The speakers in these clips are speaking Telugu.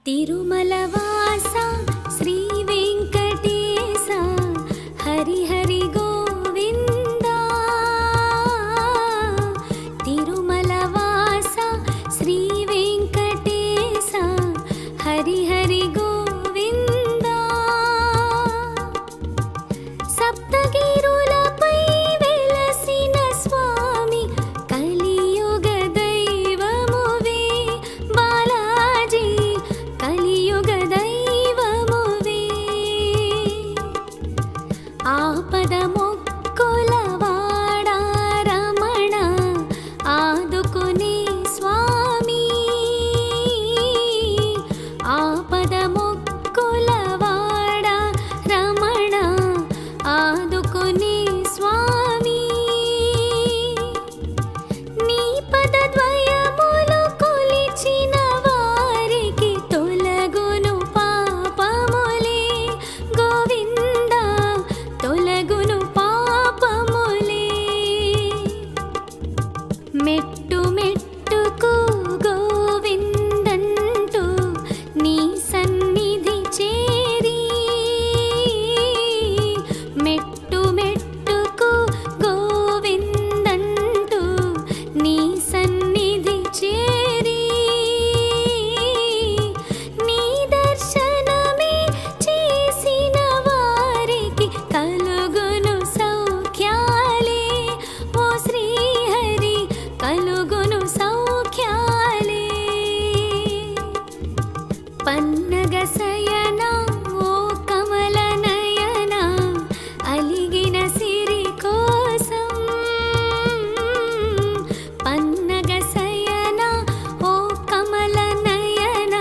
తిరుమలవాస శ్రీ వెంకటేశ హరి హరి గోవింద. తిరుమలవాస శ్రీ వెంకటేశ హరి హరి గోవింద. సప్తగిరులపై వెలసిన స్వామి కలియుగ దైవమువే బాలాజీ, కలియుగ దైవమువే. ఆపద మొక్కుల వాడా రమణ ఆదుకునే స్వామి. ఆపద మొక్కుల వాడా రమణ ఆదుకునే స్వామి. నీ పదద్వయములు కొలిచిన వారికి తొలగును పాపములే గోవింద, తొలగును పాపములే. మెట్టు మెట్టుకు గోవిందంటూ నీ సన్నిధి చేరి, మెట్టు మెట్టుకు గోవిందంటూ నీ సన్నిధి చేరి, నీ దర్శనమే చేసిన వారికి కలుగును సౌఖ్యాలే. ఓ శ్రీహరి కలుగును సౌఖ్యాలే. పన్నగ శయన ఓ కమల నయన అలిగిన సిరి కోసం. పన్నగ శయన ఓ కమల నయన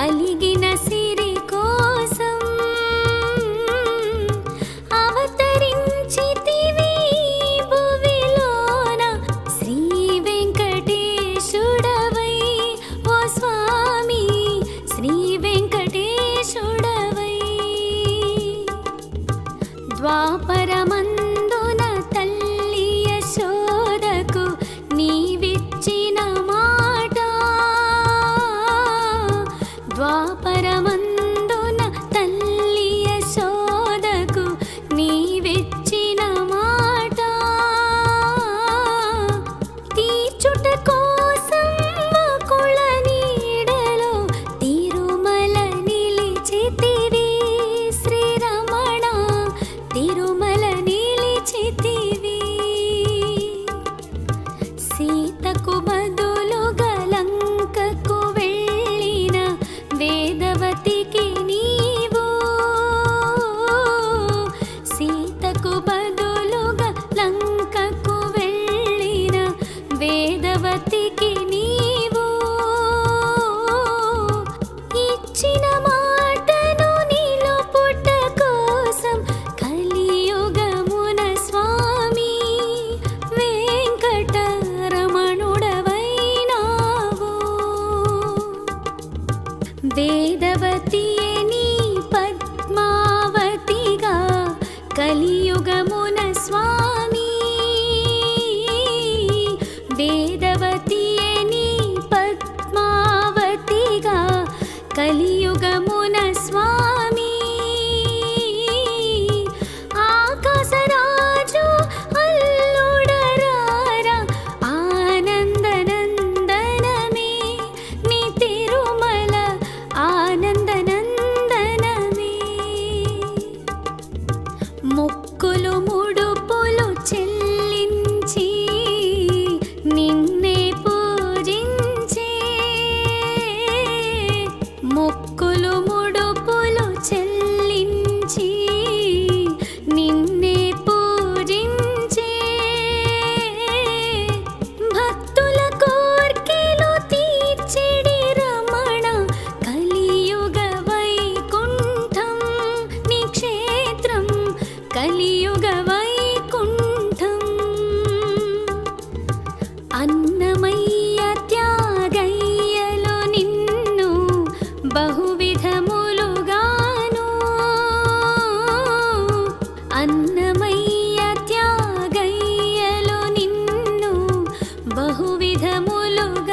అలిగిన సిరి కోసం. అవతరించితివి భువిలోన శ్రీ వెంకటేశుడవై. ఓ స్వామి శ్రీ వెంకటేశుడవై. ద్వాపరమందున తల్లి యశోదకు నీవిచ్చిన మాట. ద్వాపరమందున తల్లి యశోదకు నీవిచ్చిన మాట. తీర్చుట కోసం వకుళ నీడలో తిరుమల నిలిచితివి శ్రీరమణ, తిరుమల నిలిచితివి. సీతకు బదులుగా లంకకు వెళ్ళిన వేదవతికి నీవు. సీతకు బదులుగా లంకకు వెళ్ళిన వేదవతికి నీవు. ఇచ్చిన మాటను నిలుపుట కోసం కలియుగమున స్వామి వెంకటరమణుడవైనావు. వేదవతియే నీ పద్మావతిగా కలియుగమున స్వామి. వేదవతియే నీ పద్మావతిగా కలియుగమున స్వామి. ఆకాశరాజు అల్లుడరారా ఆనందనందనమే నీ తిరుమల ఆనందనందనమే. మొక్కులు ముడుపులు చెల్లించి నిన్నే పూజించే. మొక్కులు ముడుపులు చెల్లించి నిన్నే పూజించే. భక్తుల కోర్కెలు తీర్చెడి రమణ కలియుగ వైకుంఠం నీ క్షేత్రం, కలియుగ వైకుంఠం. అన్నమయ్య త్యాగయ్యలో నిన్ను బహువిధములుగాను. అన్నమయ్య త్యాగయ్యలో నిన్ను బహువిధములుగాను.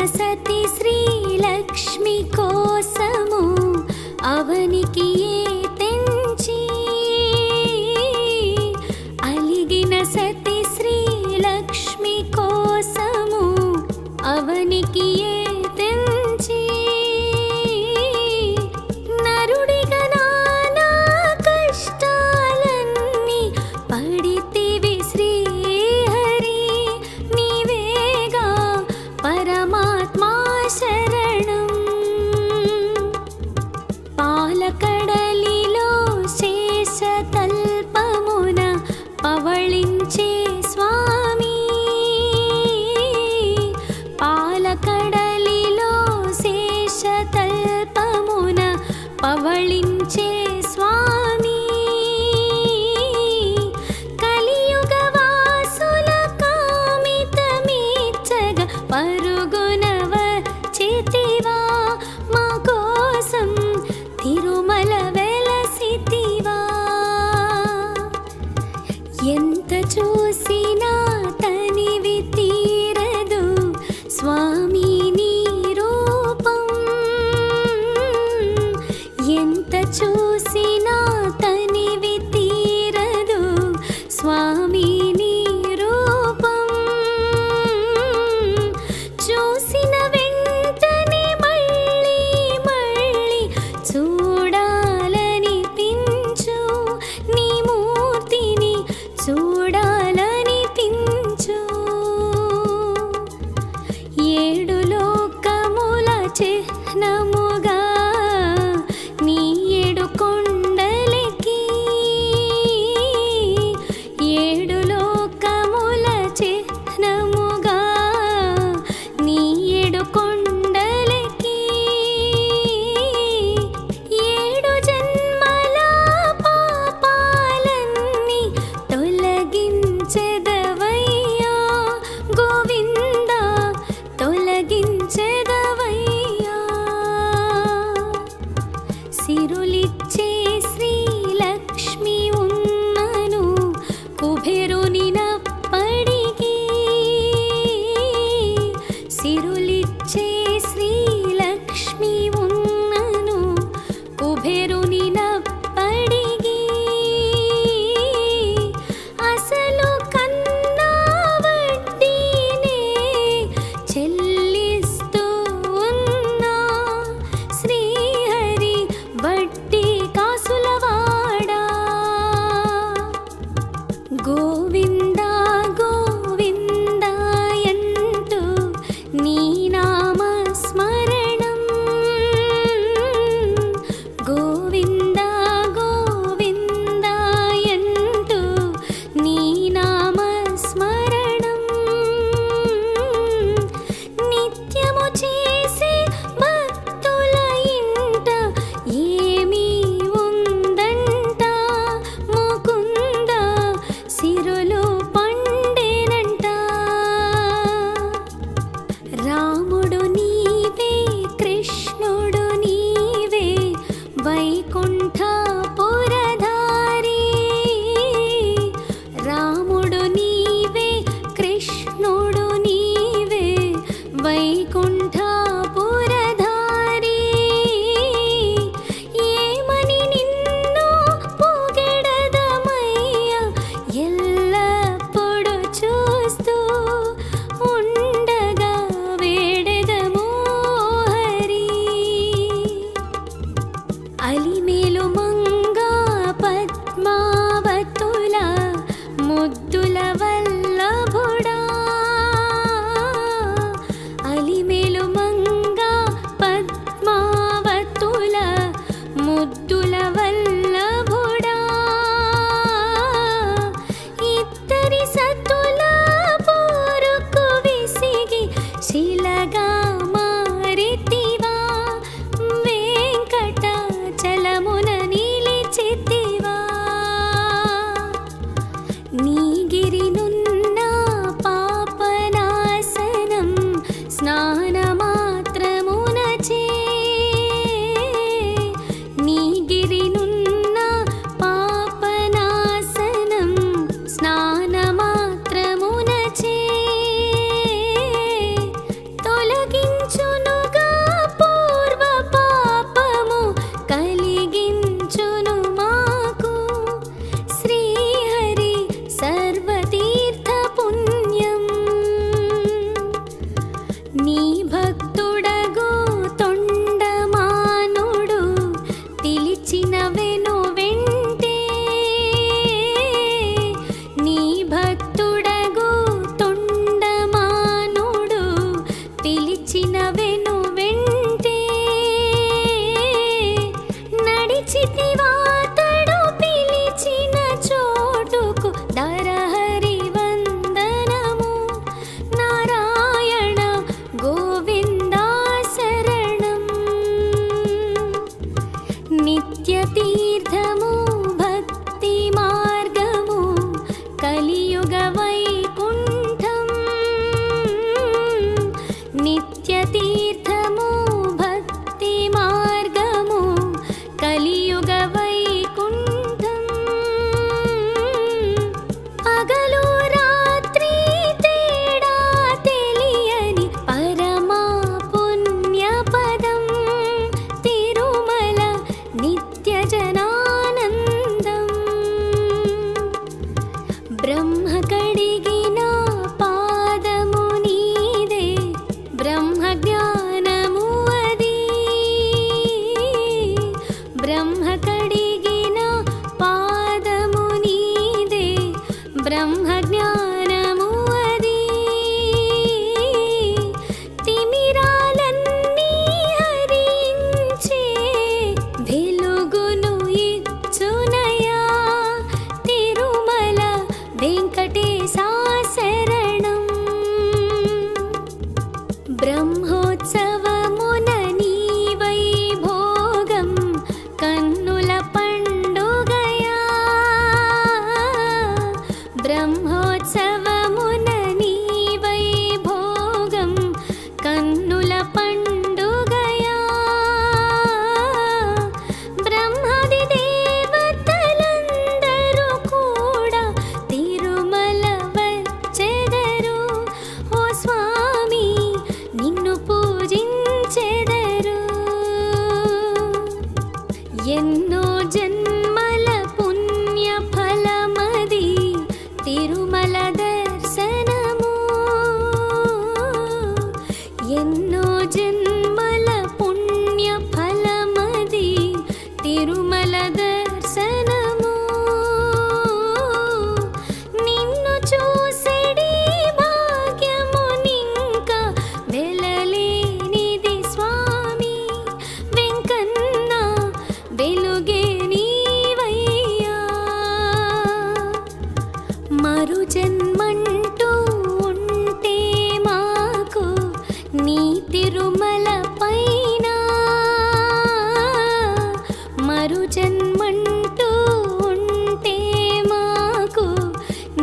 సతి శ్రీలక్ష్మి కోసము అవనికి తెంచి అలిగిన సతి శ్రీలక్ష్మి కోసము అవనికి తెంచి నరుడిగా నానా కష్టాలన్నీ పడితివి శ్రీహరి నీవేగా పరమాత్మా శరణం పాలకడలిలో శేషతల్పమున పవళించే స్వామి పాలకడలిలో శేషతల్పమున పవళించే స్వామి కలియుగ వాసుల కామితమీచ్చగ పరుగున వచ్చితివా మా కోసం తిరుమల వెలసితివా ఎంత చూసినా తనివి తీరదు స్వామి నీ రూపం ఎంత చూసినా తనివి తీరదు స్వామి నీ రూపం చూసిన వెంటనే మళ్ళీ మళ్ళీ చూడాలనిపించు నీ మూర్తిని చూడాలనిపించు ఏడు లోకముల చిహ్నముగా నీ ఏడు కొండలకి ఏడు లోకముల చిహ్నముగా నీ ఏడు కొండలకి ఏడు జన్మల పాపాలన్నీ తొలగించెదవయ్యా గోవింద తొలగించెదవయ్యా సిరులిచ్చే శ్రీలక్ష్మి ఉన్నను కుబేరుని నప్పడికి సిరులిచ్చే శ్రీలక్ష్మి ఉన్నను కుబేరుని నప్పడికి అసలు కన్నా వడ్డీనే చెల్లిస్తూ ఉన్నా శ్రీహరి వడ్డీ కాసులవాడా గోవింద గోవింద ఎంటూ నీ నామ స్మరణం గోవింద గోవింద ఎంటూ నీ నామ స్మరణం నిత్యము చేసే భక్తుల ఇంట ఏమీ ఉందంట ముకుంద సిరు బ్రహ్మ కడిగిన పాదము నీదే బ్రహ్మ జ్ఞానము అది బ్రహ్మ కడిగిన పాదము నీదే బ్రహ్మ జ్ఞానము అది తిమిరాలన్నీ హరించే వెలుగును ఇచ్చునయా తిరుమల వెంకటేశా శరణం బ్రహ్మోత్సవమున నీ వైభోగం కన్నుల పండుగయా బ్రహ్మోత్సవమున నీ వైభోగం కన్నుల పండుగయా బ్రహ్మాది దేవతలందరూ కూడా తిరుమల వచ్చెదరు ఓ స్వామి నిన్ను పూజించెదరు ఎన్నో జన్మల పుణ్య ఫలమది తిరుమల దర్శనము ఎన్నో జన్మల పుణ్య ఫలమది తిరుమల దర్శనము నిన్ను చూసెడి భాగ్యము నింక వెలలేనిది స్వామి వెంకన్న వెలుగే నీవయ్యా మరు జన్మంటూ ఉంటే మాకు నీ తిరుమల పైన మరు జన్మంటూ ఉంటే మాకు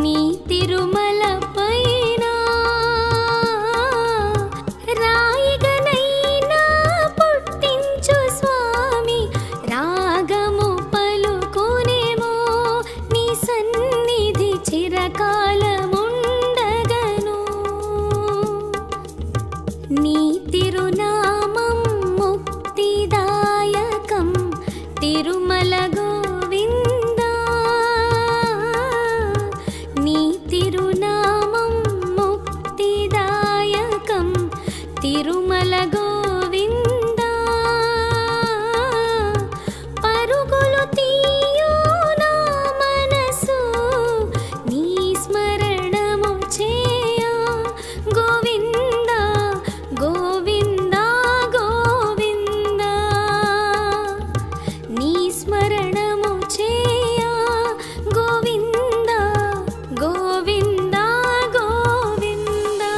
నీ తిరుమల పైన రాయిగనైనా పుట్టించు స్వామి రాగము పలుకునేమో నీ సన్నిధి చిరకాలముండగను నీ తిరునామం ముక్తిదాయకం తిరుమల గోవిందా నీ తిరునామం ముక్తిదాయకం తిరుమల గోవిందా పరుగులు తీయు నా మనసు నీ స్మరణము చేయ గోవిందా గోవిందా గోవిందా నీ స్మరణము చేయ గోవిందా గోవిందా గోవిందా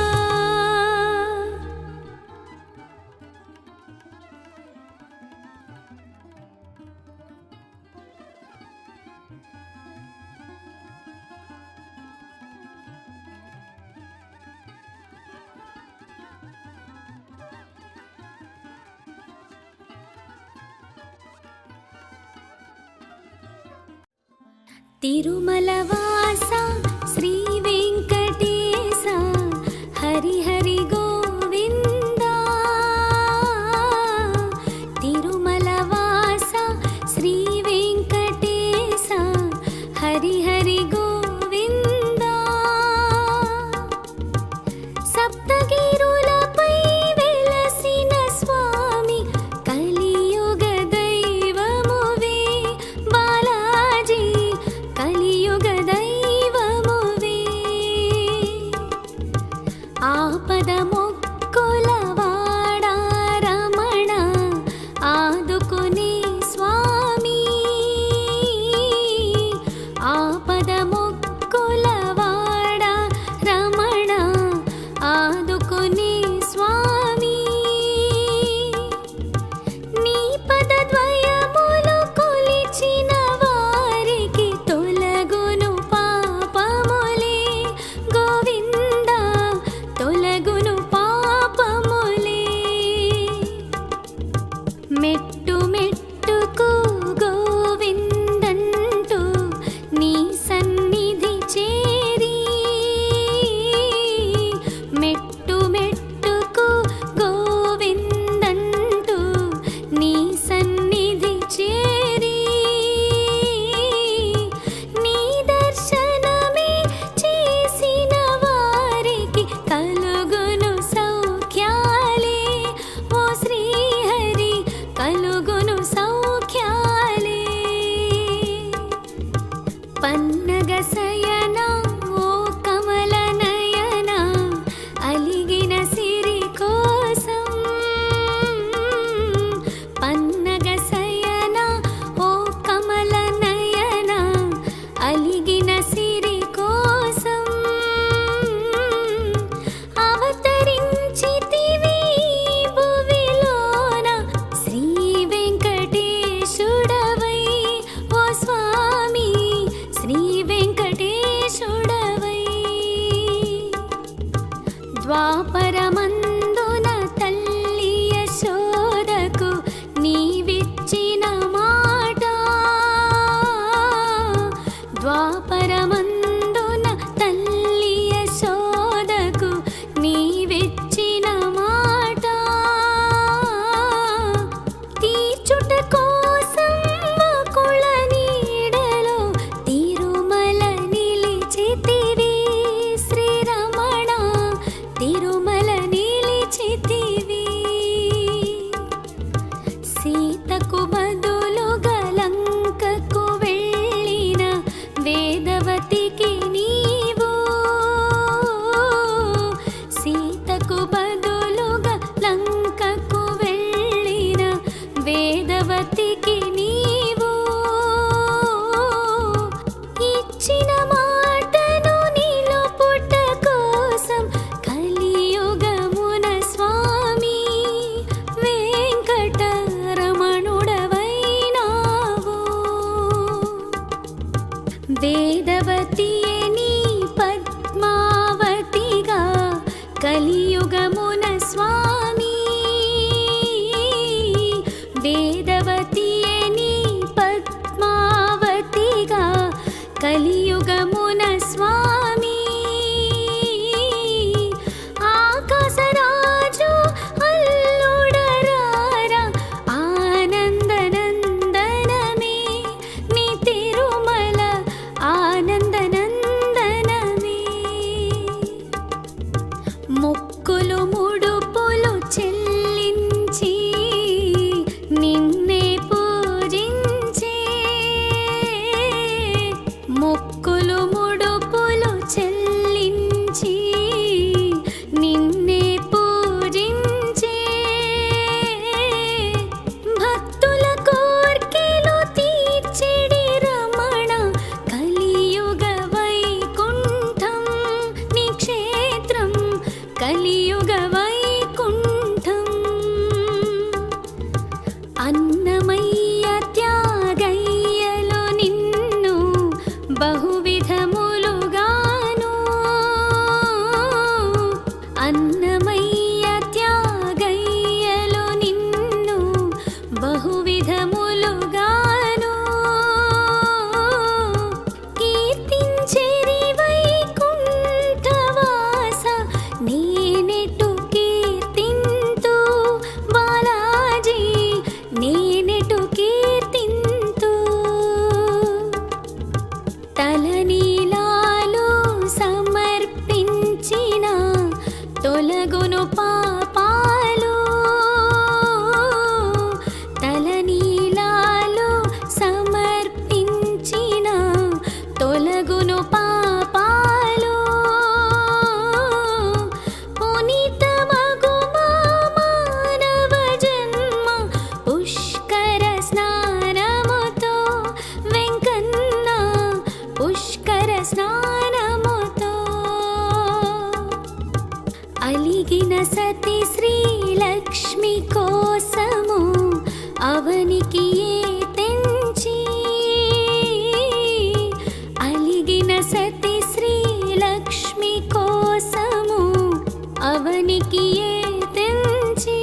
తిరుమల వాస శ్రీ వెంకటేశ హరి హరి గోవిందా తిరుమల వాస శ్రీ వెంకటేశ హరి హరి గోవిందా సప్తగిరులపై వెలసిన స్వామి కలియుగ దైవమువే బాలాజీ కలియుగ దైవమువే పన్నగ శయన ఓ కమల నయన అలిగిన సిరి కోసం పన్నగ శయన ఓ కమల నయన అలిగిన సిరి కోసం అవతరించితివి భువిలోన శ్రీ వెంకటేశుడవై ఓ స్వామి శ్రీ వెంకటేశుడవై ద్వాపరమందున తల్లి యశోదకు నీవిచ్చిన మాట ద్వాపరమందున తల్లి యశోదకు నీవిచ్చిన మాట తీర్చుట కోసం వకుళ నీడలో తిరుమల నిలిచితివి శ్రీరమణ తిరుమల నిలిచితివి సీతకు బదులుగా లంకకు వెళ్ళిన వేదవతికి నీవు సీతకు బదులుగా లంకకు వెళ్ళిన వేదవతికి నీవు ఇచ్చిన మాటను నిలుపుట కోసం కలియుగమున స్వామి వెంకటరమణుడవైనావు వేదవతియే నీ పద్మావతిగా కలియుగమున స్వామి వేదవతియే నీ పద్మావతిగా కలియుగమున స్వామి ఆకాశరాజు అల్లుడరారా ఆనందనందనమే నీ తిరుమల ఆనందనందనమే మొక్కులు ముడుపులు చెల్లించి నిన్నే పూజించే మొక్కులు ముడుపులు చెల్లించి నిన్నే పూజించే భక్తుల కోర్కెలు తీర్చెడి రమణ కలియుగ వైకుంఠం నీ క్షేత్రం కలియుగ వైకుంఠం అన్నమయ్య త్యాగయ్యలో నిన్ను బహువిధములుగాను అన్నమయ్య త్యాగయ్యలో నిన్ను బహువిధములుగాను కీర్తించెరి వైకుంఠవాస నేనెటు కీర్తింతు బాలాజీ నేనెటు కీర్తింతు తలనీలాలు సమర్పించిన తొలగును పాపాలు తలనీలాలు సమర్పించిన తొలగును పాపాలు పునీతమగు మా మానవ జన్మ పుష్కర స్నానముతో వెంకన్న పుష్కర స్నానముతో అలిగిన సతి శ్రీలక్ష్మి కోసము అవనికి ఏ తెంచి అలిగిన సతి శ్రీలక్ష్మి కోసము అవనికి ఏ తెంచి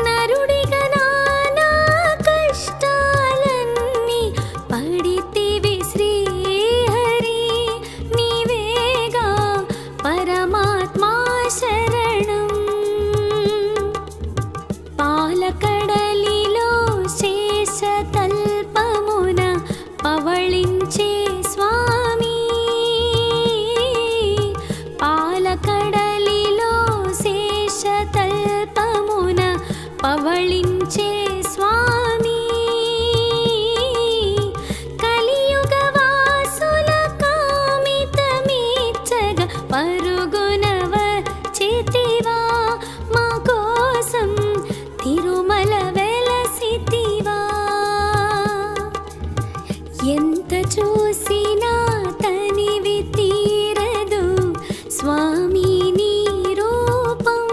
నరుడిగా నానా కష్టాలన్నీ పడితివి శ్రీహరి నీవేగా పరమాత్మా శరణం పాలకడలిలో శేషతల్పమున పవళించే స్వామి పాలకడలిలో శేషతల్పమున పవళించే స్వామి కలియుగ చూసినా తనివి తీరదు స్వామి నీ రూపం.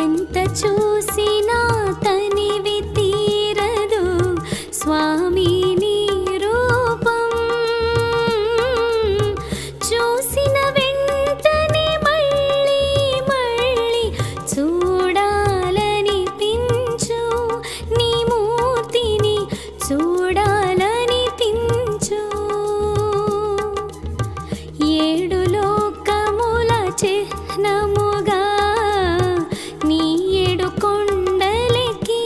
ఎంత చూసినా తనివి తీరదు స్వామి నీ రూపం. చూసిన వెంటనే మళ్ళీ మళ్ళీ చూడాలనిపించు నీ మూర్తిని చూడాలనిపించు. ఏడు లోకముల చిహ్నముగా నీ ఏడు కొండలకి,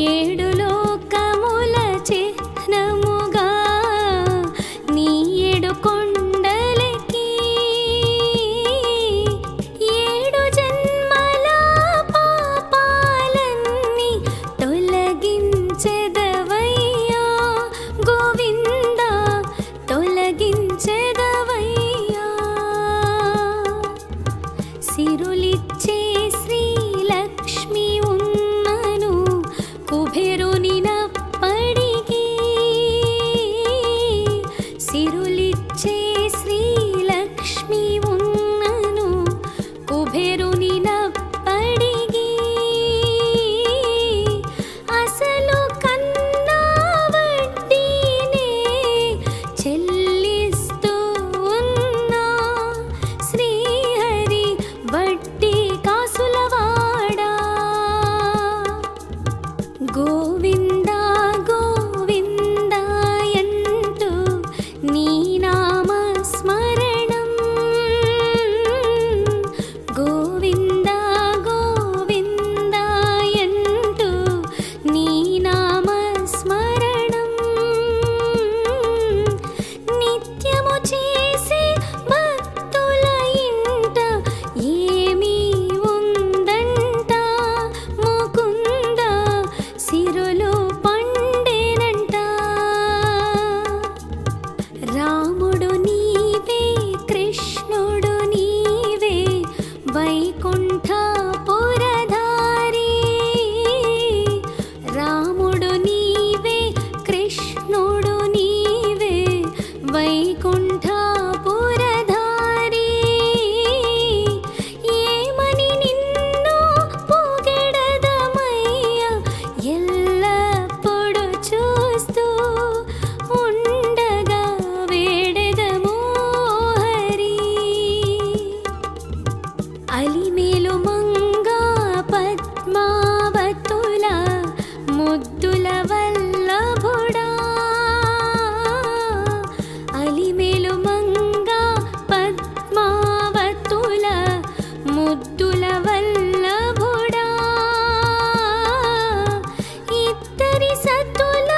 ఏడు లోకముల చిహ్నముగా నీ ఏడు కొండలకి, ఏడు జన్మల పాపాలన్నీ తొలగించెదవయ్యా గోవిందా, తొలగించెదవయ్యా. సిరులిచ్చే శ్రీలక్ష్మి ఉన్నను కుబేరునినప్పటికీ, సిరులిచ్చే శ్రీలక్ష్మి ఉన్నను కుబేరునినప్పటికీ, అసలు కన్నా వడ్డీనే చెల్లిస్తూ ఉన్నా శ్రీహరి వడ్డీ కాసులవాడా. గోవిందా గోవిందాయంటూ నీ నామ స్మరణం, గోవిందా గోవిందాయంటూ నీ నామ స్మరణం. నిత్యము చేసే భక్తుల ఇంట ఏమీ ఉందంట ముకుంద, సిరులు పండేనంట. రాముడు నీవే కృష్ణుడు నీవే వైకుంఠపురధారి, రాముడు నీవే కృష్ణుడు నీవే వైకుంఠపురధారి. ఏమని నిన్ను పొగడదమయ్యా ఎల్లప్పుడూ చూస్తూ ఉండగా వేడెదము హరి. అలిమేలు మంగా పద్మావతుల ముద్దుల వల్లభుడా, అలిమేలు మంగా పద్మావతుల ముద్దుల వల్లభుడా. ఇద్దరి సతుల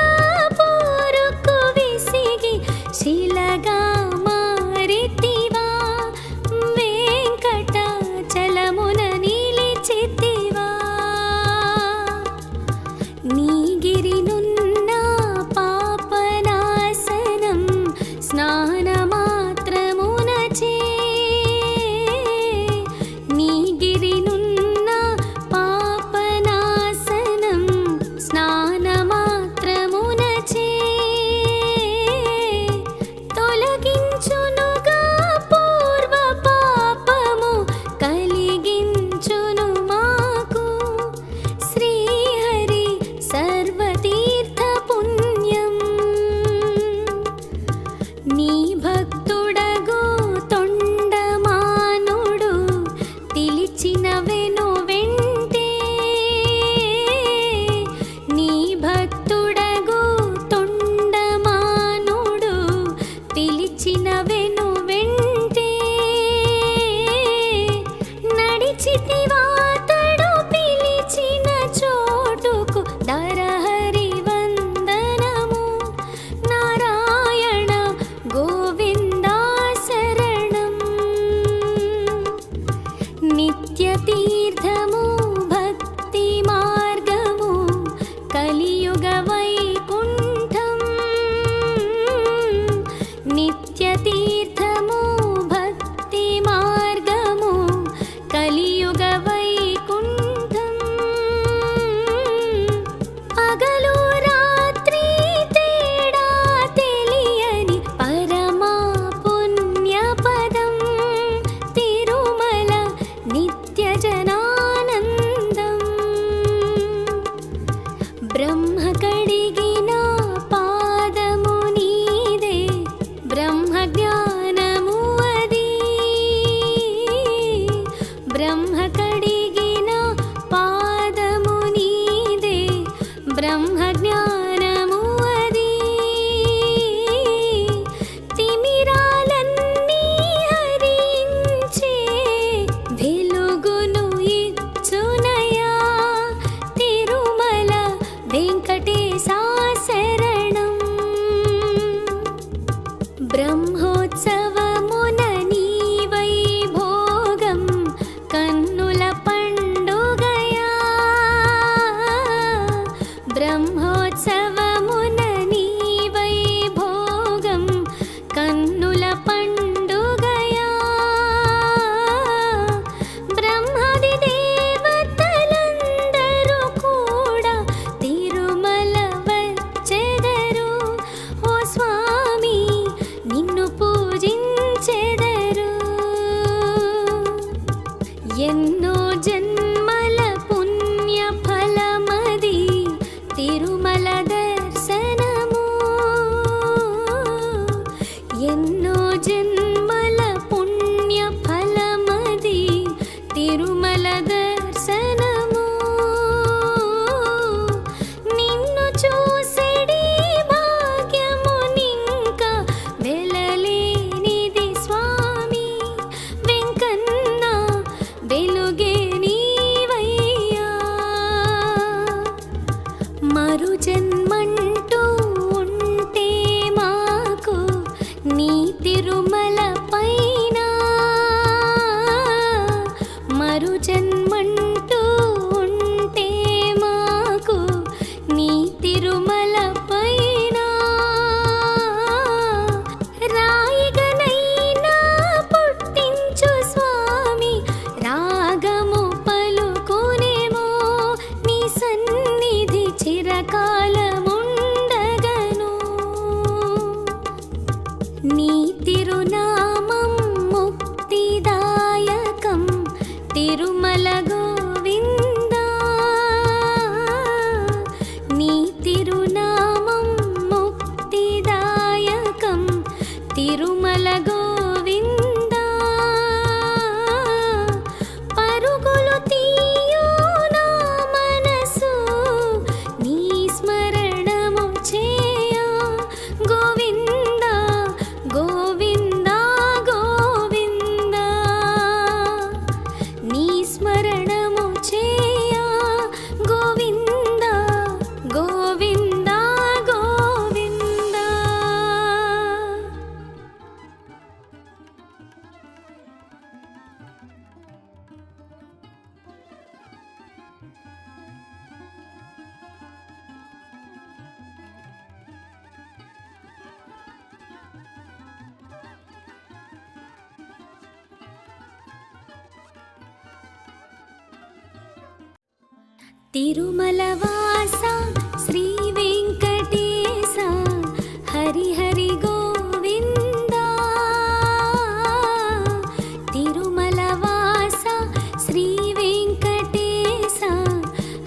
పోరుకు విసిగి శిలగా మారితివా, వెంకటాచలమున నిలిచితివా. నీగిరినున్న పాపనాశనం స్నానమాత్రమునచే, నీగిరినున్న పాపనాశనం స్నానమాత్రమునచే, తొలగించునుగా పూర్వ పాపము కలిగించును మాకు శ్రీహరి సర్వతీర్థ పుణ్యం. నీ భక్తుడగు తొండమానుడు పిలిచిన వెను వెంటే, నీ భక్తుడగు తొండమానుడు పిలిచిన వెను వెంటే, నడిచితివాతడు పిలిచిన చోటుకు దరహరి వందనము. నారాయణ గోవిందా శరణం. నిత్య తీర్థము భక్తి మార్గము కలియుగ వైకుంఠం, నిత్య తీర్థము భక్తి మార్గము కలియుగ వైకుంఠం. పగలు బ్రహ్మజ్ఞానము అది తిమిరాలన్నీ హరించే వెలుగును ఇచ్చునయా తిరుమల వెంకటేశా శరణం. బ్రహ్మోత్సవమున నీ వైభోగం కన్నుల పండుగయా బ్రహ్మోత్సవమున నీ వైభోగం కన్నుల పండుగయా బ్రహ్మాది దేవతలందరూ కూడా తిరుమల వచ్చెదరు. ఓ స్వామి నిన్ను పూజించెదరు. ఎన్నో జన్మల పుణ్య ఫలమది తిరుమల దర్శనము. ఎన్నో జన్మల పుణ్య ఫలమది తిరుమల దర్శనము. నిన్ను చూసెడి భాగ్యము నింక వెలలేనిది స్వామి వెంకన్న వెలుగే నీవయ్యా. మరు జన్మంటూ ఉంటే మాకు నీ తిరుమల పైన మరు జన్మంటూ ఉంటే మాకు నీ తిరుమల పైన రాయిగనైనా పుట్టించు స్వామి రాగము పలుకునేమో నీ సన్నిధి చిరకాలముండగను. నీ తిరునామం ముక్తిదాయకం తిరుమల గోవిందా. నీ తిరునామం ముక్తిదాయకం తిరుమల గోవిందా. పరుగులు తీయు నా మనసు నీ స్మరణము చేయ గోవిందా గోవిందా గోవిందా. నీ స్మరణము చేయ గోవిందా గోవిందా గోవిందా. తిరుమల వాస శ్రీ వెంకటేశ హరి హరి గోవిందా. తిరుమల వాస శ్రీ వెంకటేశ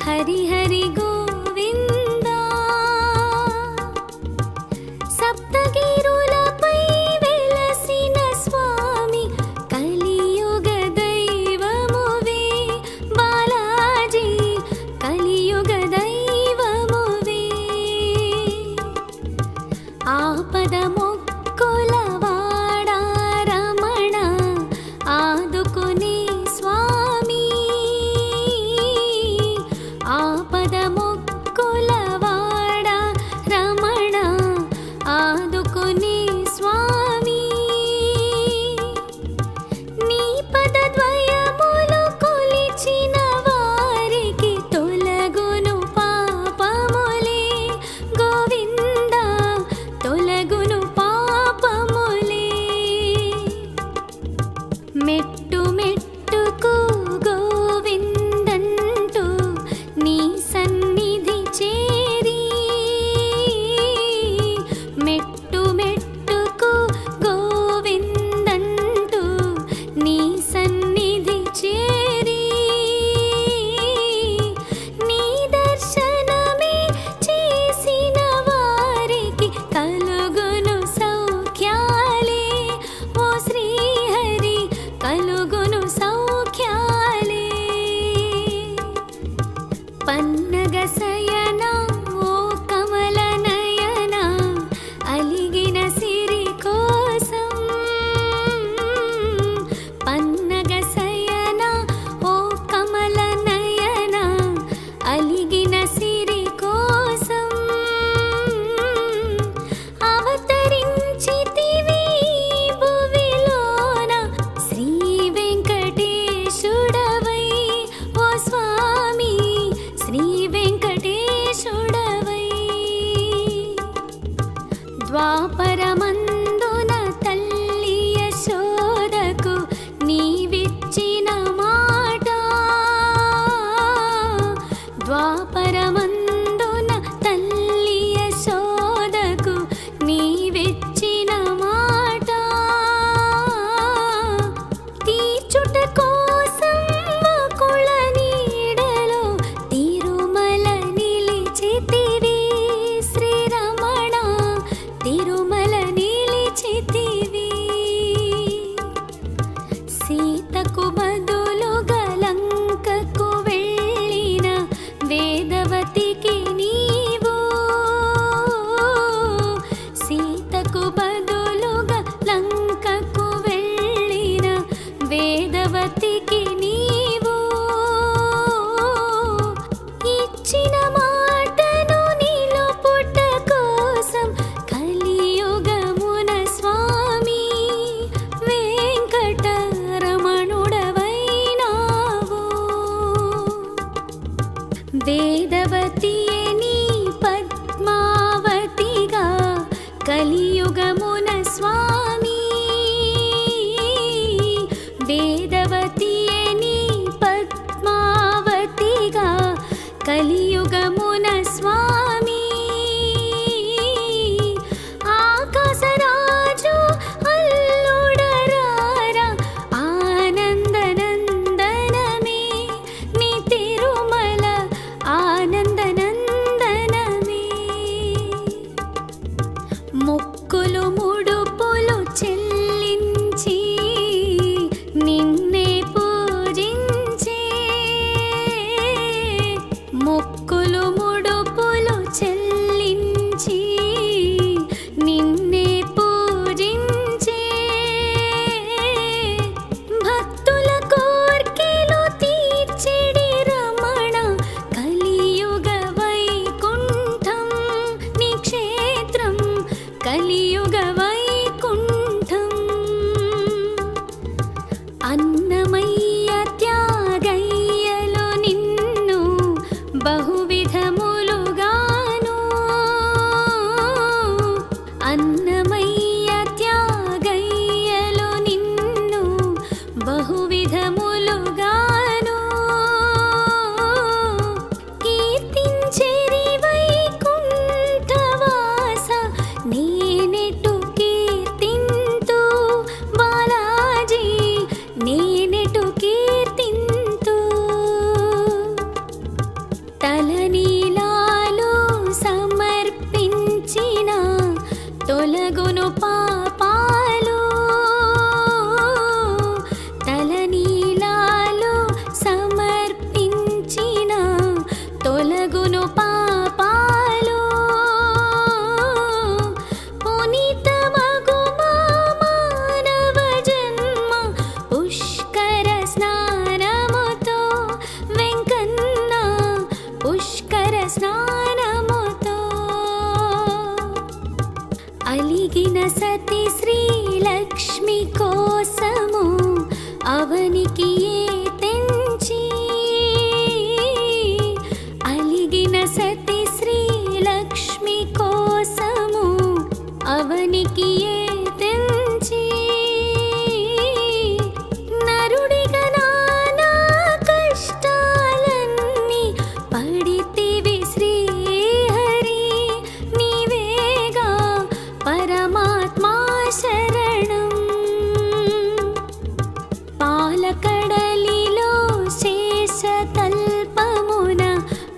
హరి హరి గోవిందా. సప్తగిరులపై వెలసిన స్వామి కలియుగ దైవమువే బాలాజీ కలియుగ దైవమువే. ఆపద మొక్కుల వాడా రమణ ఆదుకునే స్వామి. ఆపద మొక్కుల వాడా రమణ ఆదుకునే స్వామి. నీ పదద్వయములు కొలిచిన వారికి తొలగును పాపములే గోవిందా తొలగును ద్వాపరమందున తల్లి యశోదకు నీవిచ్చిన మాట, ద్వాపరమందున తల్లి యశోదకు నీవిచ్చిన మాట, తీర్చుట కోసం వకుళ నీడలో తిరుమల నిలిచితివి శ్రీరమణ, తిరుమల నిలిచితివి. సీతకు బదులుగా లంకకు వెళ్ళిన వేదవతికి నీవు, సీతకు బదులుగా లంకకు వెళ్ళిన వేదవతికి నీవు, ఇచ్చిన మాటను నిలుపుట కోసం కలియుగమున స్వామి వెంకటరమణుడవైనావు. వేదవతియే నీ పద్మావతిగా కలియుగమున స్వామి, వేదవతియే నీ పద్మావతిగా కలియుగమున స్వామి. ఆకాశరాజు అల్లుడరారా ఆనందనందనమే, నీ తిరుమల ఆనందనందనమే. మొక్కులు ముడుపులు చెల్లించి నిన్నే పూజించే, మొక్కులు ముడుపులు చెల్లించి నిన్నే పూజించే, భక్తుల కోర్కెలు తీర్చెడి రమణ కలియుగ వైకుంఠం నీ క్షేత్రం, కలియుగ వైకుంఠం. అన్నమయ్య త్యాగయ్యలో నిన్ను బహువిధములుగాను, అన్నమయ్య త్యాగయ్యలో నిన్ను బహువిధములుగాను, కీర్తించెరి వైకుంఠవాస నేనెటు కీర్తింతు బాలాజీ, నేనెటు కీర్తింతు. తలనీలాలు సమర్పించిన తొలగును పాపాలు, తలనీలాలు సమర్పించిన తొలగును పాపాలు, పునీతమగు మా మానవ జన్మ పుష్కర స్నానముతో వెంకన్న, పుష్కర స్నానముతో. అలిగిన సతి శ్రీలక్ష్మి కోసము అవనికి ఏ తెంచి, అలిగిన సతి శ్రీలక్ష్మి కోసము అవనికి ఏ తెంచి, నరుడిగా నానా కష్టాలన్నీ పడితివి శ్రీహరి, నీవేగా పరమాత్మా శరణం. పాలకడలిలో శేషతల్పమున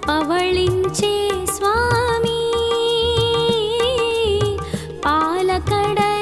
పవళించే స్వామి, పాలకడలి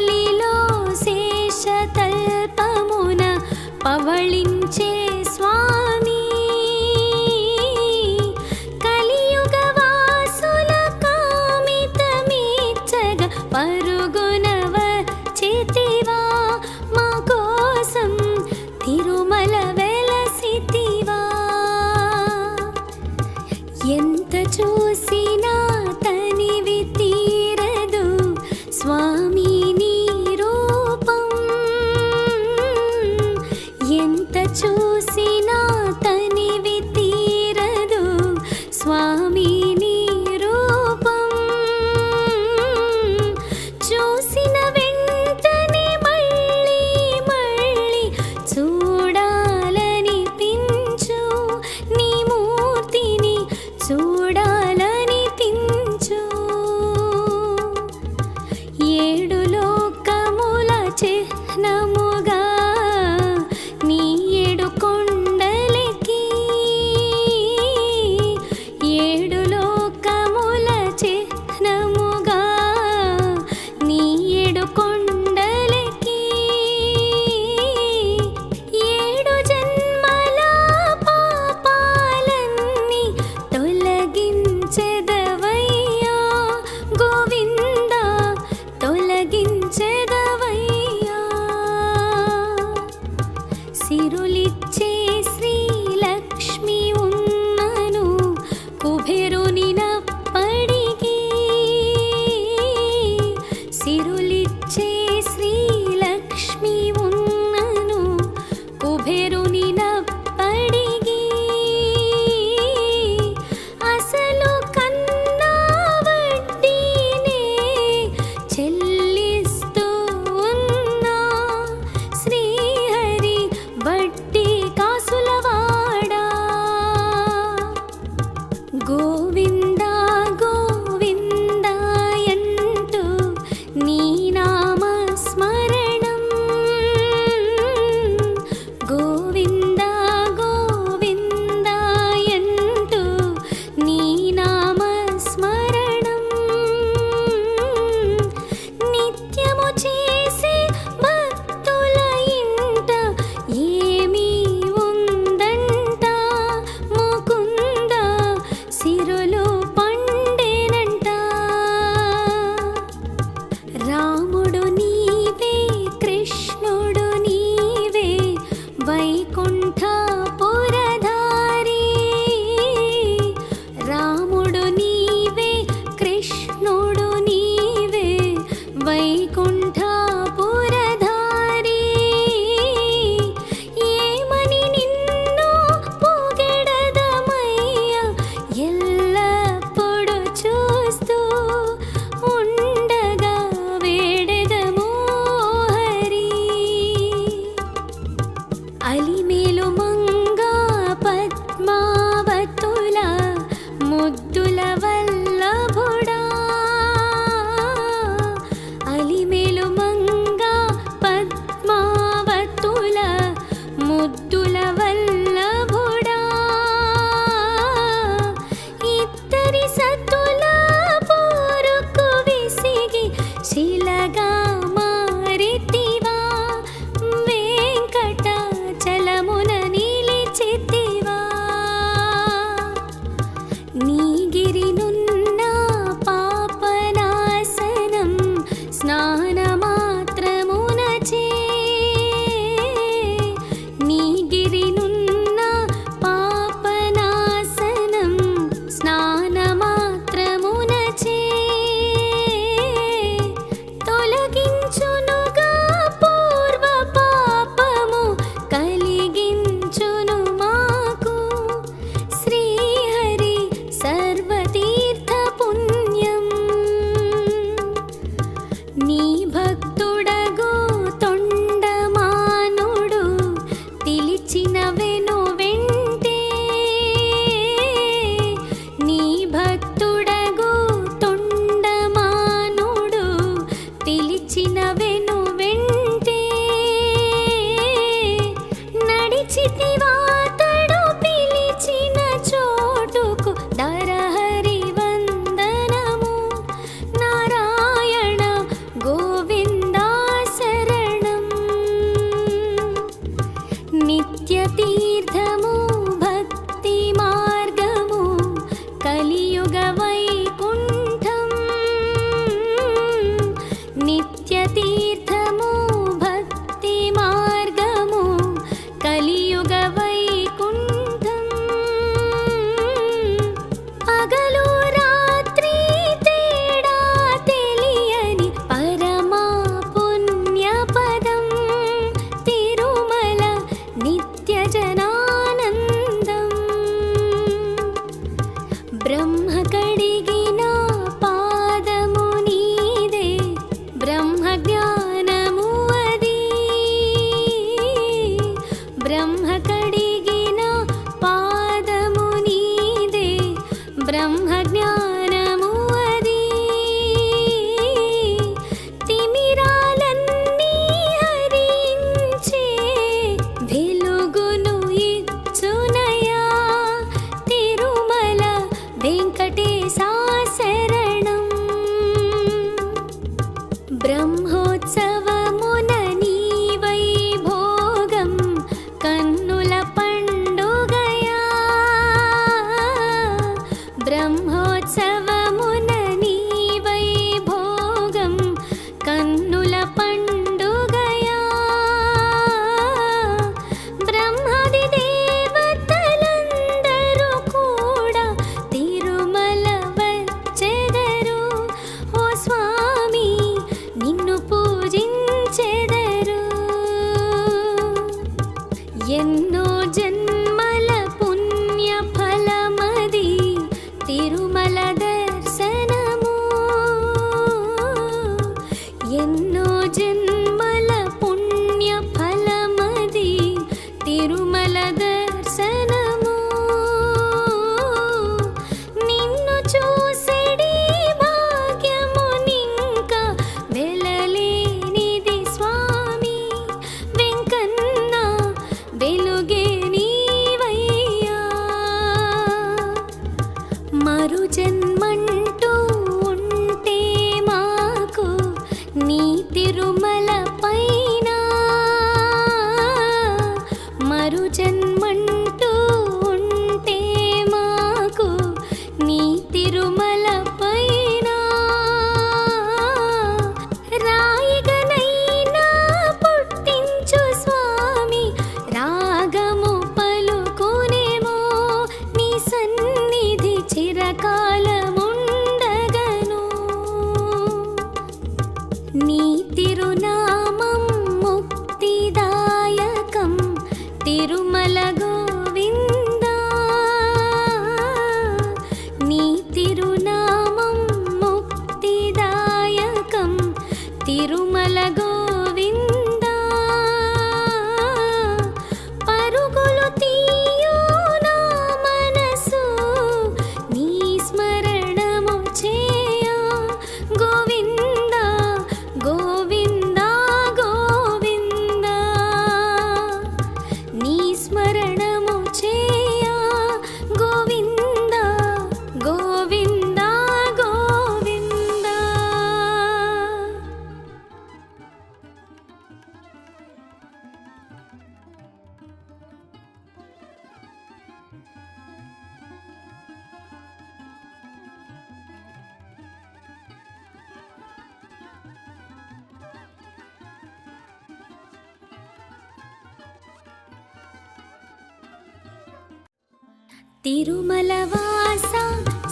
తిరుమలవాస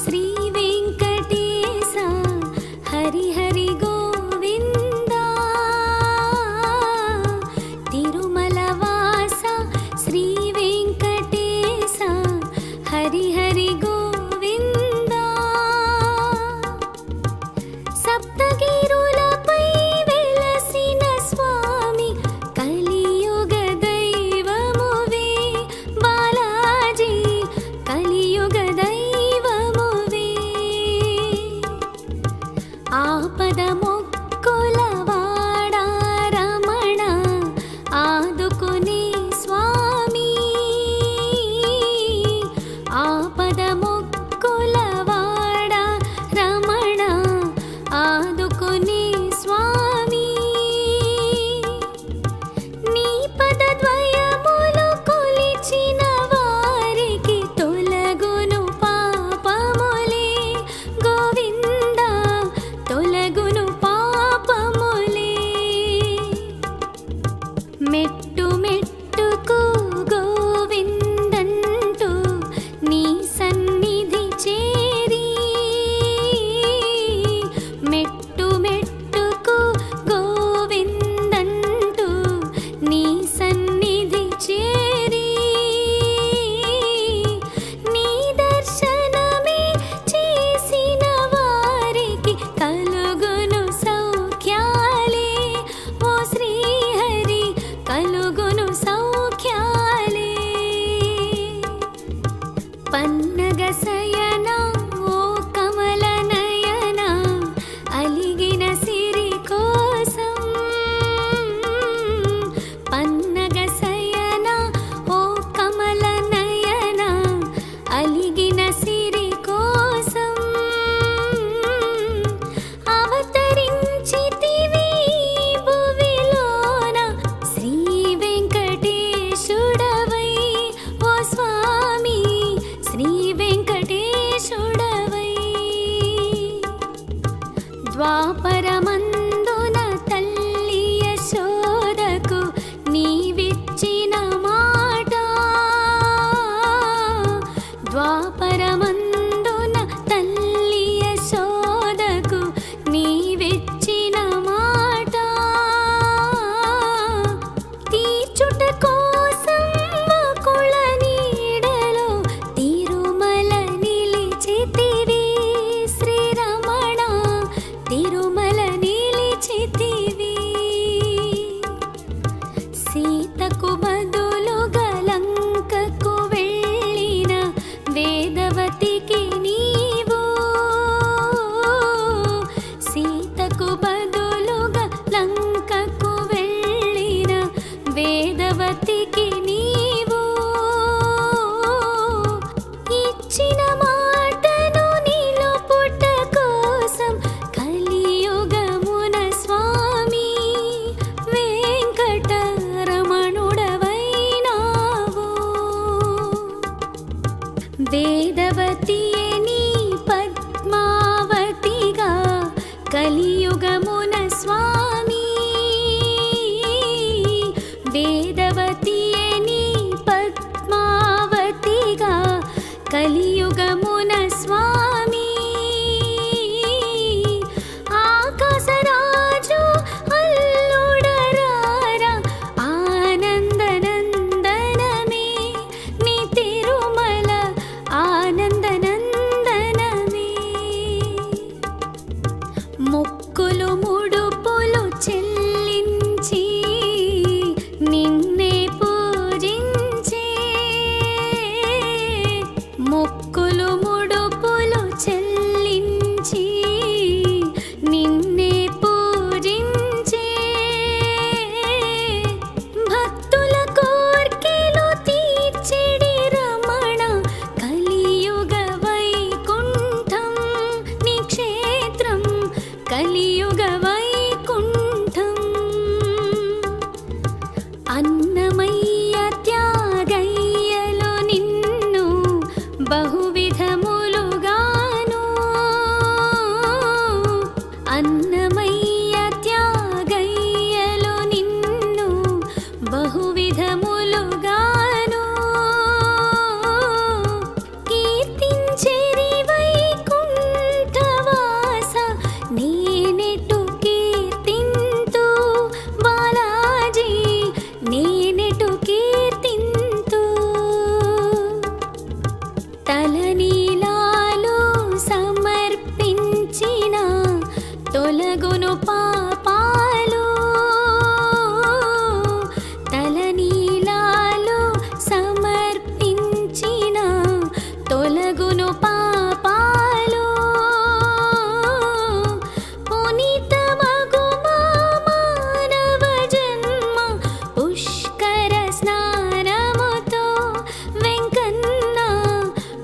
శ్రీ వెంకటేశ హరి హరి గోవింద. తిరుమలవాస శ్రీ వెంకటేశ హరి హరి గోవింద. సప్తగిరులపై వెలసిన స్వామి కలియుగ దైవమువే బాలాజీ, కలియుగ దైవమువే. ఆపద మొక్కుల వాడా రమణ ఆదుకునే స్వామి. ఆపద మొక్కుల వాడా రమణ ఆదుకునే స్వామి. నీ పదద్వయములు కొలిచిన వారికి తొలగును పాపములే గోవింద, తొలగును పాపములే. మెట్టు మెట్టుకు గోవిందంటూ నీ సన్నిధి చేరి, మెట్టు మెట్టుకు గోవిందంటూ నీ సన్నిధి చేరి, నీ దర్శనమే చేసిన వారికి కలుగును సౌఖ్యాలే ఓ శ్రీహరి, కలుగును సౌఖ్యాలే. పన్నగ శయన ఓ కమల నయన అలిగిన సిరి కోసం. పన్నగ శయన ఓ కమల నయన అలిగిన సిరి కోసం. అవతరించితివి భువిలోన శ్రీ వెంకటేశుడవై ఓ స్వామి, శ్రీ వెంకటేశుడవై. ద్వాపరమందున తల్లి యశోదకు నీవిచ్చిన మాట, ద్వాపరమందున తల్లి యశోదకు నీవిచ్చిన మాట. తీర్చుట కోసం వకుళ నీడలో తిరుమల నిలిచితివి శ్రీరమణ, తిరుమల నిలిచితివి. సీతకు బదులుగా లంకకు వెళ్ళిన వేదవతికి నీవు, సీతకు బదులుగా లంకకు వెళ్ళిన వేదవతికి నీవు. ఇచ్చిన మాటను నిలుపుట కోసం కలియుగమున స్వామి వెంకటరమణుడవైనావు. వేదవతియే నీ పద్మావతిగా కలియుగమున స్వామి. వేదవతియే నీ పద్మావతిగా కలియుగమున స్వామి. ఆకాశరాజు అల్లుడరారా ఆనందనందనమే, నీ తిరుమల ఆనందనందనమే. మొక్కులు ముడుపులు చెల్లించి నిన్నే పూజించే, మొక్కులు ముడుపులు చెల్లించి నిన్నే పూజించే. భక్తుల కోర్కెలు తీర్చెడి రమణ కలియుగ వైకుంఠం నీ క్షేత్రం, కలియుగ వైకుంఠం. అన్నమయ్య త్యాగయ్యలో నిన్ను బహువిధములుగాను, అన్నమయ్య త్యాగయ్యలో నిన్ను బహువిధములుగాను. తొలగును పాపాలు తలనీలాలు సమర్పించిన తొలగును పాపాలు పునీతమగు మా మానవ జన్మ పుష్కర స్నానముతో వెంకన్న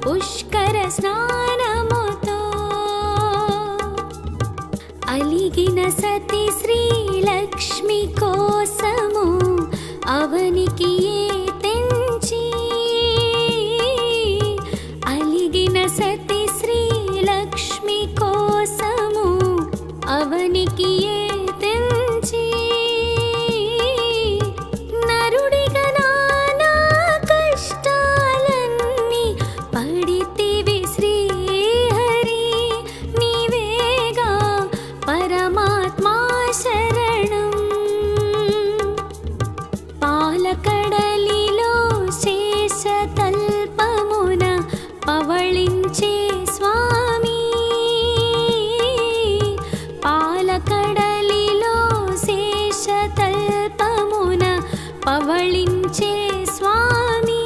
పుష్కర స్నానముతో అలిగిన సతి శ్రీలక్ష్మి కోసము అవనికి తెంచి అలిగిన సతి శ్రీలక్ష్మి కోసము అవనికి తెంచి నరుడిగా నానా కష్టాలన్నీ పడితివి శ్రీహరి నీవేగా పరమాత్మా శరణం పాలకడలిలో శేషతల్పమున పవళించే స్వామి పాలకడలిలో శేషతల్పమున పవళించే స్వామి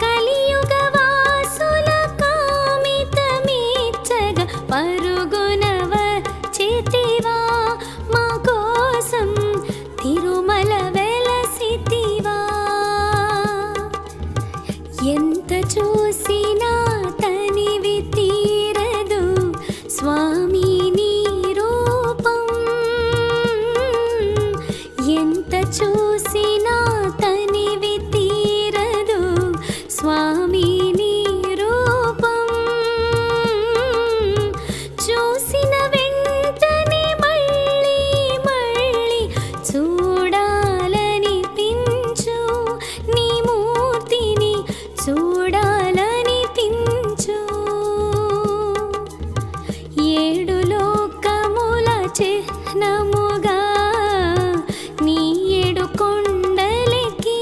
కలియుగ వాసుల కామితమీర్చగ పరుగున వచ్చితివా మా కోసం తిరుమల వెలసితివా ఎంత చూసినా తనివి తీరదు స్వామి నీ రూపం ఎంత చూసినా తనివి తీరదు స్వామి నీ రూపం చూసిన వెంటనే మళ్ళీ మళ్ళీ చూడాలనిపించు నీ మూర్తిని చూడాలనిపించు ఏడు లోకముల చిహ్నముగా నీ ఏడు కొండలకి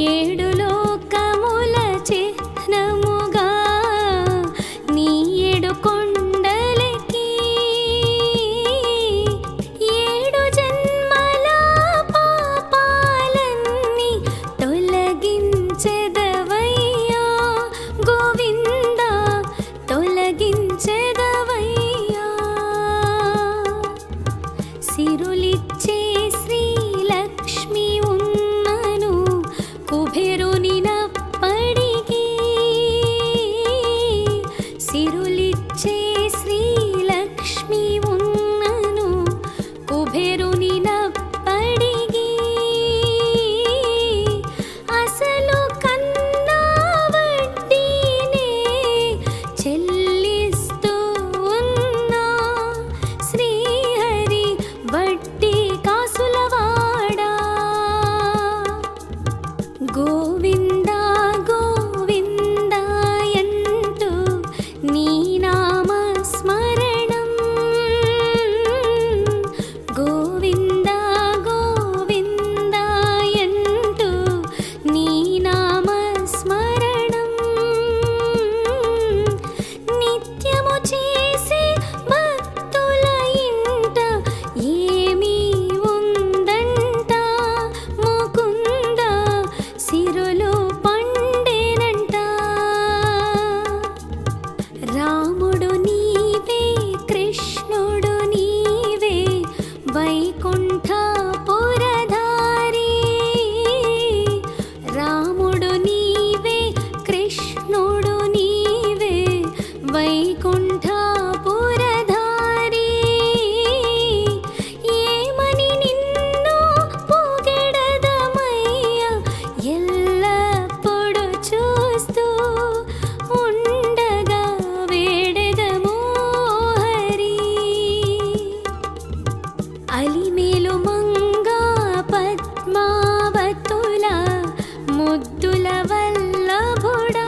ఏడు లోకముల చిహ్నముగా నీ ఏడు కొండలకి ఏడు జన్మల పాపాలన్నీ తొలగించెదవయ్యా గోవింద తొలగించెదవయ్యా సిరులిచ్చే శ్రీలక్ష్మి ఉన్నను కుబేరుని నప్పడికి సిరులిచ్చే శ్రీలక్ష్మి ఉన్నను కుబేరుని నప్పడికి అసలు కన్నా వడ్డీనే చెల్లిస్తూ ఉన్నా శ్రీహరి వడ్డీ కాసులవాడా గోవింద గోవింద ఎంటూ నీ నామ స్మరణం గోవింద గోవింద ఎంటూ నీ నామ స్మరణం నిత్యము చేసే భక్తుల ఇంట ఏమీ ఉందంట ముకుంద సిరులు పండేనంట రాముడు నీవే కృష్ణుడు నీవే వైకుంఠపురధారి రాముడు నీవే కృష్ణుడు నీవే వైకుంఠపురధారి ఏమని నిన్ను పొగడదమయ్యా ఎల్లప్పుడూ చూస్తూ ఉండగా వేడెదము హరి అలిమేలు మంగా పద్మావతుల ముద్దుల వల్లభుడా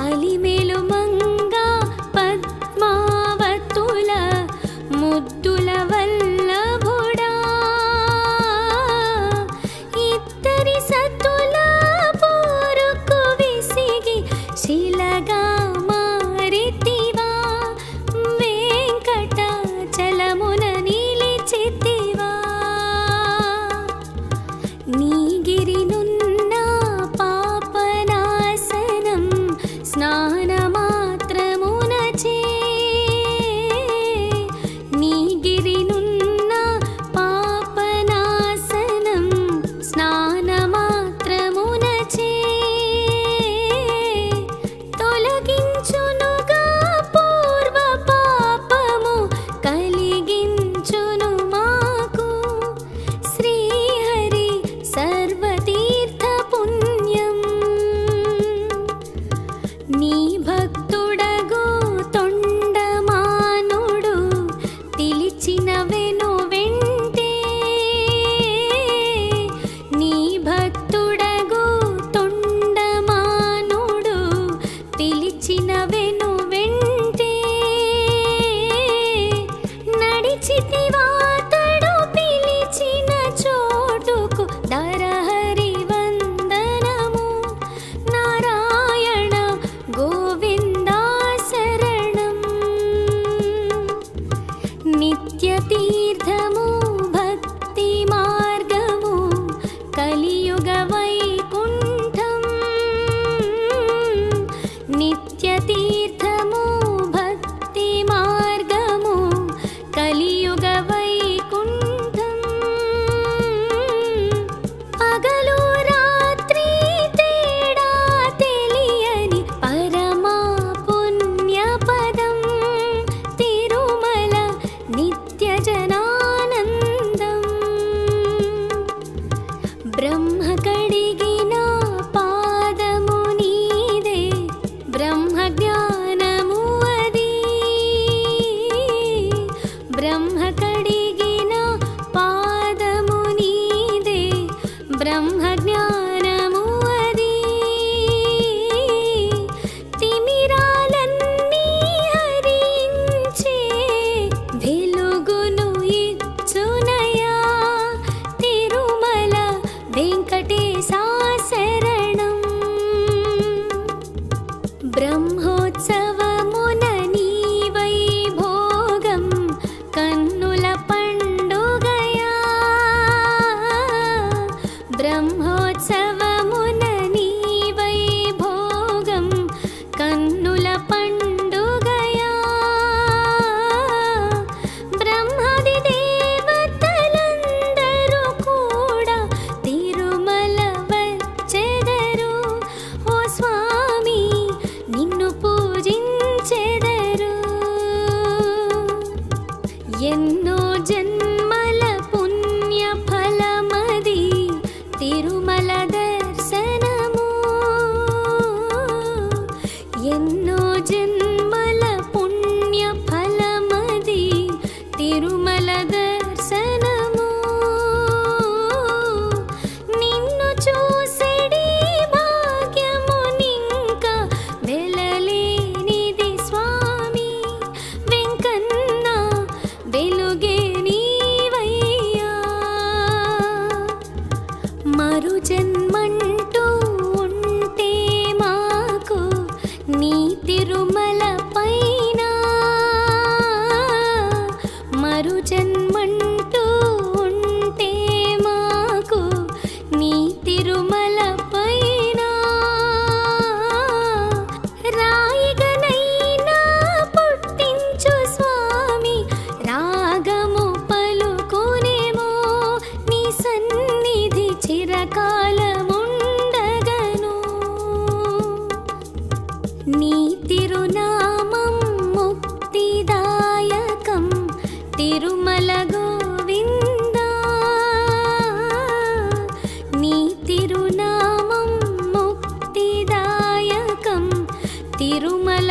అలిమేలు మంగా పద్మావతుల ముద్దుల వల్లభుడా ఇద్దరి సతుల పోరుకు విసిగి శిల స్నానమాత్రమునచే నీ గిరినున్న పాపనాశనం స్నానమాత్రమునచే తొలగించునుగా పూర్వ పాపము కలిగించును మాకు శ్రీహరి సర్వతీర్థ పుణ్యం నీ భక్తుడగు తొండమానుడు పిలిచిన వెను వెంటే నీ భక్తుడగు తొండమానుడు పిలిచిన వెను వెంటే నడిచితివాతడు పిలిచిన చోటుకు దరహరి వందనము నారాయణ గోవిందా శరణం నిత్య తీర్థము భక్తి మార్గము కలియుగ వైకుంఠం నిత్య తీర్థము భక్తి మార్గము కలియుగ వైకుంఠం పగలు రాత్రి తేడా తెలియని పరమా పుణ్యపదం తిరుమల నిత్య జనానందం బ్రహ్మ కడిగిన పాదము నీదే బ్రహ్మ జ్ఞానము అది బ్రహ్మ కడిగిన పాదము నీదే బ్రహ్మ జ్ఞానము అది తిమిరాలన్నీ హరించే వెలుగును ఇచ్చునయా తిరుమల వెంకటేశా శరణం బ్రహ్మోత్సవమున నీ వైభోగం కన్నుల పండుగయా బ్రహ్మోత్సవమున నీ వైభోగం కన్నుల పండుగయా బ్రహ్మాది దేవతలందరూ కూడా తిరుమల వచ్చెదరు ఓ స్వామి నిన్ను పూజించెదరు ఎన్నో జన్మల పుణ్య ఫలమది తిరుమల దర్శనము ఎన్నో జన్మల పుణ్య ఫలమది తిరుమల దర్శనము నిన్ను చూసెడి భాగ్యము నింక వెలలేనిది స్వామి వెంకన్న వెలుగే నీవయ్యా మరు జన్మంటూ ఉంటే మాకు నీ తిరుమల పైన మరు జన్మంటూ ఉంటే మాకు నీ తిరుమల పైన రాయిగనైనా పుట్టించు స్వామి రాగము పలుకునేమో నీ సన్నిధి చిరకాలముండగను నీ తిరునామం ముక్తిదాయకం తిరుమల గోవిందా నీ తిరునామం ముక్తిదాయకం తిరుమల